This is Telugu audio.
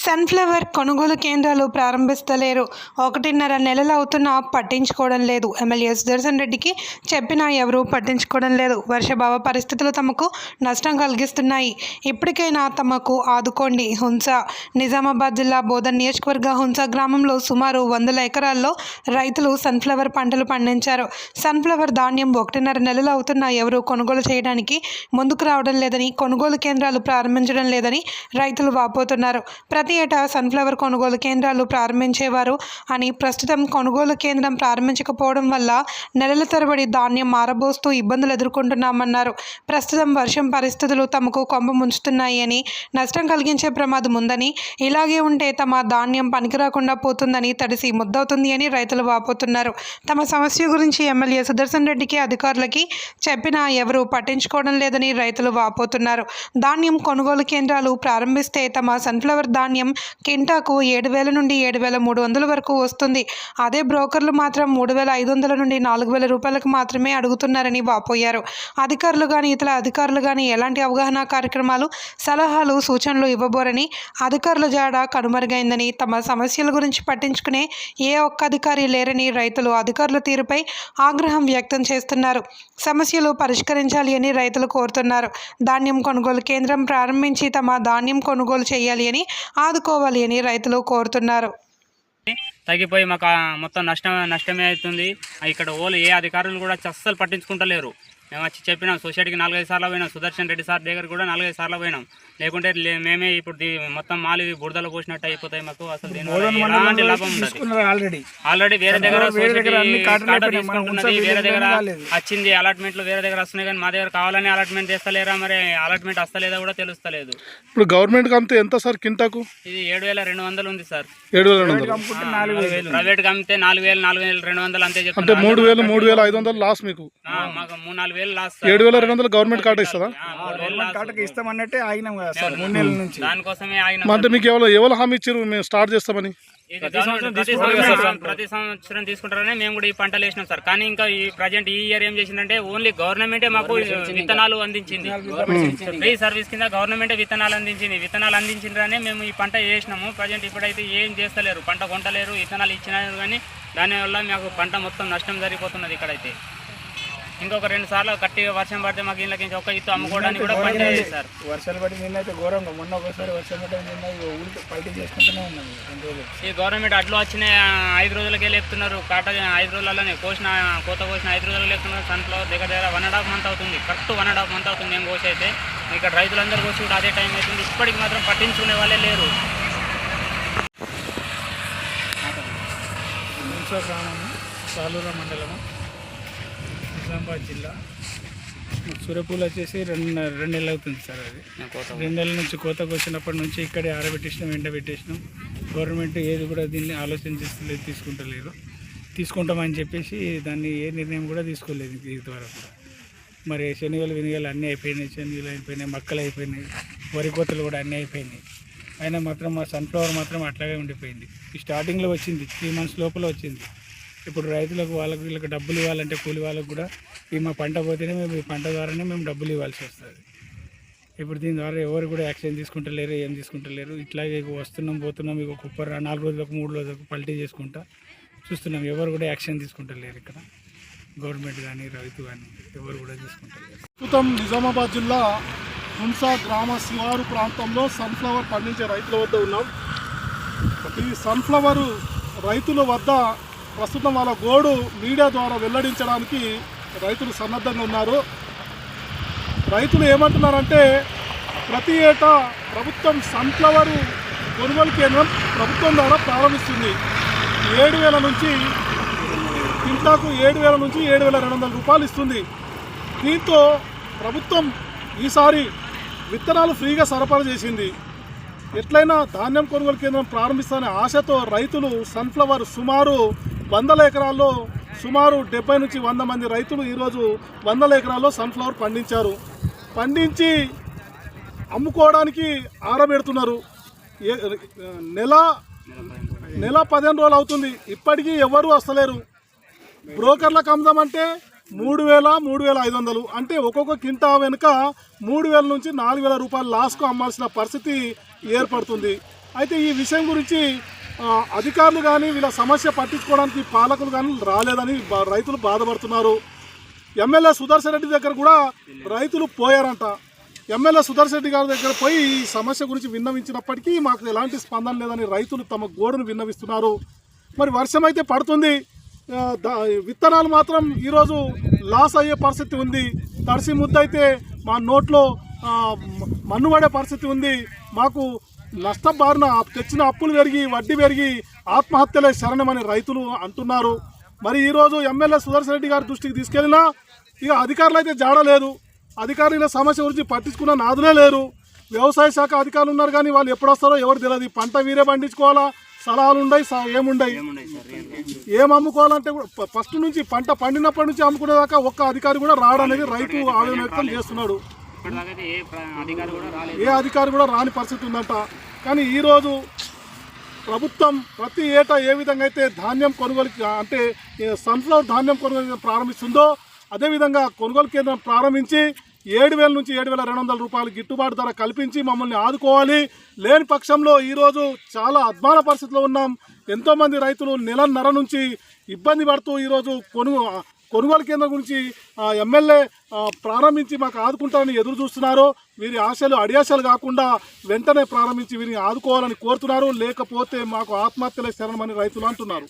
సన్ఫ్లవర్ కొనుగోలు కేంద్రాలు ప్రారంభిస్తలేరు. 1.5 నెలలు అవుతున్నా పట్టించుకోవడం లేదు. ఎమ్మెల్యే సుదర్శన్ రెడ్డికి చెప్పినా ఎవరూ పట్టించుకోవడం లేదు. వర్షాభావ పరిస్థితులు తమకు నష్టం కలిగిస్తున్నాయి. ఇప్పటికైనా తమకు ఆదుకోండి. హుంస నిజామాబాద్ జిల్లా బోధన్ నియోజకవర్గ హుంస గ్రామంలో సుమారు 100 ఎకరాల్లో రైతులు సన్ఫ్లవర్ పంటలు పండించారు. సన్ఫ్లవర్ ధాన్యం 1.5 నెలలు అవుతున్నా ఎవరూ కొనుగోలు చేయడానికి ముందుకు రావడం లేదని, కొనుగోలు కేంద్రాలు ప్రారంభించడం లేదని రైతులు వాపోతున్నారు. ప్రతి ఏటా సన్ఫ్లవర్ కొనుగోలు కేంద్రాలు ప్రారంభించేవారు అని, ప్రస్తుతం కొనుగోలు కేంద్రం ప్రారంభించకపోవడం వల్ల నెలల తరబడి ధాన్యం మారబోస్తూ ఇబ్బందులు ఎదుర్కొంటున్నామన్నారు. ప్రస్తుతం వర్షం పరిస్థితులు తమకు కొంప ముంచుతున్నాయి అని, నష్టం కలిగించే ప్రమాదం ఉందని, ఇలాగే ఉంటే తమ ధాన్యం పనికిరాకుండా పోతుందని, తడిసి ముద్దవుతుంది అని రైతులు వాపోతున్నారు. తమ సమస్య గురించి ఎమ్మెల్యే సుదర్శన్ రెడ్డికి, అధికారులకి చెప్పినా ఎవరూ పట్టించుకోవడం లేదని రైతులు వాపోతున్నారు. ధాన్యం కొనుగోలు కేంద్రాలు ప్రారంభిస్తే తమ సన్ఫ్లవర్ ధాన్యం కింటాకు 7,000 నుండి 7,300 వరకు వస్తుంది. అదే బ్రోకర్లు మాత్రం 3,500 నుండి 4,000 రూపాయలకు మాత్రమే అడుగుతున్నారని వాపోయారు. అధికారులు కానీ, ఇతర అధికారులు కానీ ఎలాంటి అవగాహన కార్యక్రమాలు, సలహాలు, సూచనలు ఇవ్వబోరని, అధికారుల జాడ కనుమరుగైందని, తమ సమస్యల గురించి పట్టించుకునే ఏ ఒక్క అధికారి లేరని రైతులు అధికారుల తీరుపై ఆగ్రహం వ్యక్తం చేస్తున్నారు. సమస్యలు పరిష్కరించాలి అని రైతులు కోరుతున్నారు. ధాన్యం కొనుగోలు కేంద్రం ప్రారంభించి తమ ధాన్యం కొనుగోలు చేయాలి అని, ఆదుకోవాలి అని రైతులు కోరుతున్నారు. తగ్గిపోయి మాకు మొత్తం నష్టమే అవుతుంది. ఇక్కడ ఏ అధికారులు కూడా అస్సలు పట్టించుకుంటలేరు. మేము వచ్చి చెప్పినాం, సొసైటీకి 4-5 సార్లు పోయినాం, సుదర్శన్ రెడ్డి సార్ దగ్గర కూడా 4-5 సార్లు పోయినాం. లేకుంటే మేమే ఇప్పుడు మొత్తం మాలి బురదలో పోసినట్టు అయిపోతాయి. మాకు అసలు ఎలాంటి లాభం ఉండదు. ఆల్రెడీ వేరే దగ్గర తీసుకుంటున్నది, వేరే దగ్గర వచ్చింది అలాట్మెంట్లు, వేరే దగ్గర వస్తున్నాయి. కానీ మా దగ్గర కావాలని అలాట్మెంట్ చేస్తలేరా, మరి అలాట్మెంట్ వస్తలేదా కూడా తెలుస్తలేదు. ఇప్పుడు గవర్నమెంట్ అమ్మితే ఎంత సార్ కింటాకు? ఇది 7,200 ఉంది సార్. 7,200 ప్రైవేట్ గా అమ్మితే 4,200 అంతే చెప్తారు. అంటే 3,500 లాస్ మీకు. మాకు 3-4,000 లాస్. 7,200 గవర్నమెంట్ కాట ఇస్తుందా? ఇస్తామన్నట్టే ఆగినాం కదా సార్ 3 నెలల నుంచి. దానికోసమే ఆగినాం. అంటే మీకు ఎవరు హామీ ఇచ్చారు మేము స్టార్ట్ చేస్తామని? ప్రతి సంవత్సరం తీసుకుంటారని మేము కూడా ఈ పంటలు వేసినాం సార్. కానీ ఇంకా ఈ ప్రజెంట్ ఈ ఇయర్ ఏం చేసిందంటే ఓన్లీ గవర్నమెంటే మాకు విత్తనాలు అందించింది. ఫ్రీ సర్వీస్ కింద గవర్నమెంటే విత్తనాలు అందించిందని మేము ఈ పంట వేసినాము. ప్రజెంట్ ఇప్పుడైతే ఏం చేస్తలేరు, పంట కొంటలేరు, విత్తనాలు ఇచ్చినారు. కానీ దానివల్ల మాకు పంట మొత్తం నష్టం జరిగిపోతున్నది. ఇక్కడైతే ఇంకొక 2 సార్లు గట్టిగా వర్షం పడితే మాకు ఇళ్ళకి ఒక ఇత్తు అమ్ముకోవడానికి కూడా పంట సార్. వర్షాలు పడి నిన్నైతే ఘోరంగా, మొన్న ఒకసారి వర్షం పడి నిన్న ఊరికి పల్టీ చేసుకుంటూనే ఉన్నాం. ఈ గవర్నమెంట్ అడ్లు వచ్చిన 5 రోజులకే లేపుతున్నారు. 5 రోజులలోనే కోత కోసిన 5 రోజులు లేపుతున్నారు. సన్ఫ్లవర్ దగ్గర 1.5 మంత్ అవుతుంది. కరెక్ట్ 1.5 మంత్ అవుతుంది ఏం కోసి అయితే. ఇక్కడ రైతులందరూ కోసి కూడా అదే టైం అవుతుంది. ఇప్పటికి మాత్రం పట్టించుకునే వాళ్ళే లేరు. గ్రామము, సాలూరు మండలము, నిజామాబాద్ జిల్లా. సూర్యపూలు వచ్చేసి 2 నెలలు అవుతుంది సార్. అది 2 నెలల నుంచి కోత కోసినప్పటి నుంచి ఇక్కడే ఆరబెట్టేసినాం, ఎండబెట్టేసినాం. గవర్నమెంట్ ఏది కూడా దీన్ని ఆలోచించలేదు, తీసుకుంటామని చెప్పేసి దాన్ని ఏ నిర్ణయం కూడా తీసుకోలేదు ఇంతవరకు. మరి శనగలు అన్నీ అయిపోయినాయి, శనగలు అయిపోయినాయి, మక్కలు అయిపోయినాయి, వరి కోతలు కూడా అన్నీ అయిపోయినాయి. అయినా మాత్రం మా సన్ఫ్లవర్ మాత్రం అట్లాగే ఉండిపోయింది. ఈ స్టార్టింగ్లో వచ్చింది, 3 months లోపల వచ్చింది. ఇప్పుడు రైతులకు వీళ్ళకి డబ్బులు ఇవ్వాలంటే కూలి వాళ్ళకు కూడా ఈ మా పంట పోతేనే మేము ఈ పంట ద్వారానే మేము డబ్బులు ఇవ్వాల్సి వస్తుంది. ఇప్పుడు దీని ద్వారా ఎవరు కూడా యాక్షన్ తీసుకుంటలేరు, ఏం తీసుకుంటలేరు. ఇట్లాగే పోతున్నాం. ఇక కుప్పర్ 4 రోజులకు 3 రోజులకు పల్టీ చేసుకుంటా చూస్తున్నాం. ఎవరు కూడా యాక్షన్ తీసుకుంటలేరు. ఇక్కడ గవర్నమెంట్ కానీ, రైతు కానీ ఎవరు కూడా తీసుకుంటలేరు. ప్రస్తుతం నిజామాబాద్ జిల్లా హుంస గ్రామ శివారు ప్రాంతంలో సన్ఫ్లవర్ పండించే రైతుల వద్ద ఉన్నాం. ఈ సన్ఫ్లవర్ రైతుల వద్ద ప్రస్తుతం వాళ్ళ గోడు మీడియా ద్వారా వెల్లడించడానికి రైతులు సన్నద్ధంగా ఉన్నారు. రైతులు ఏమంటున్నారంటే, ప్రతి ఏటా ప్రభుత్వం సన్ఫ్లవర్ కొనుగోలు కేంద్రం ప్రభుత్వం ద్వారా ప్రారంభిస్తుంది. 7,000 నుంచి కింటాకు 7,000 నుంచి 7,200 రూపాయలు ఇస్తుంది. దీంతో ప్రభుత్వం ఈసారి విత్తనాలు ఫ్రీగా సరఫరా చేసింది. ఎట్లయినా ధాన్యం కొనుగోలు కేంద్రం ప్రారంభిస్తానే ఆశతో రైతులు సన్ఫ్లవర్ సుమారు 100 ఎకరాల్లో సుమారు 70 నుంచి 100 మంది రైతులు ఈరోజు 100 ఎకరాల్లో సన్ఫ్లవర్ పండించి అమ్ముకోవడానికి ఆరబెడుతున్నారు. నెల 15 రోజులు అవుతుంది, ఇప్పటికీ ఎవరు వస్తలేరు. బ్రోకర్లకు అమ్ముదామంటే 3,000, 3,500 అంటే ఒక్కొక్క కింటా వెనుక 3,000 నుంచి 4,000 రూపాయలు లాస్కు అమ్మాల్సిన పరిస్థితి ఏర్పడుతుంది. అయితే ఈ విషయం గురించి అధికారులు కానీ వీళ్ళ సమస్య పట్టించుకోవడానికి పాలకులు కానీ రాలేదని రైతులు బాధపడుతున్నారు. ఎమ్మెల్యే సుదర్శన్ రెడ్డి దగ్గర కూడా రైతులు పోయారంట. ఎమ్మెల్యే సుదర్శన్ రెడ్డి గారి దగ్గర పోయి ఈ సమస్య గురించి విన్నవించినప్పటికీ మాకు ఎలాంటి స్పందన లేదని రైతులు తమ గోడును విన్నవిస్తున్నారు. మరి వర్షం అయితే పడుతుంది, విత్తనాలు మాత్రం ఈరోజు లాస్ అయ్యే పరిస్థితి ఉంది. తడిసి ముద్దయితే మా నోట్లో మన్నుపడే పరిస్థితి ఉంది. మాకు నష్టం బారిన తెచ్చిన అప్పులు పెరిగి వడ్డీ పెరిగి ఆత్మహత్యలే శరణమని రైతులు అంటున్నారు. మరి ఈరోజు ఎమ్మెల్యే సుదర్శన్ రెడ్డి గారి దృష్టికి తీసుకెళ్ళినా ఇక అధికారులు అయితే జాడలేదు. అధికారుల సమస్య గురించి పట్టించుకున్న నాదులే లేరు. వ్యవసాయ శాఖ అధికారులు ఉన్నారు కానీ వాళ్ళు ఎప్పుడు వస్తారో ఎవరు తెలియదు. పంట వీరే పండించుకోవాలా, సలహాలు ఉండయి, ఏముండయి, ఏం అమ్ముకోవాలంటే ఫస్ట్ నుంచి పంట పండినప్పటి నుంచి అమ్ముకునేదాకా ఒక్క అధికారి కూడా రావడానికి రైతు ఆవేదన వ్యక్తం చేస్తున్నాడు. ఏ అధికారి కూడా రాని పరిస్థితి ఉందంట. కానీ ఈరోజు ప్రభుత్వం ప్రతి ఏటా ఏ విధంగా అయితే ధాన్యం కొనుగోలుకి అంటే సన్ఫ్లవర్ ధాన్యం కొనుగోలు ప్రారంభిస్తుందో అదేవిధంగా కొనుగోలు కేంద్రం ప్రారంభించి 7,000 నుంచి 7,200 రూపాయలు గిట్టుబాటు ధర కల్పించి మమ్మల్ని ఆదుకోవాలి. లేని పక్షంలో ఈరోజు చాలా అద్భుత పరిస్థితిలో ఉన్నాం. ఎంతోమంది రైతులు నెలన్నర నుంచి ఇబ్బంది పడుతూ ఈరోజు కొనుగోలు కేంద్రం గురించి ఎమ్మెల్యే ప్రారంభించి మాకు ఆదుకుంటారని ఎదురు చూస్తున్నారు. వీరి ఆశలు అడియాశలు కాకుండా వెంటనే ప్రారంభించి వీరిని ఆదుకోవాలని కోరుతున్నారు. లేకపోతే మాకు ఆత్మహత్యలే శరణమని రైతులు అంటున్నారు.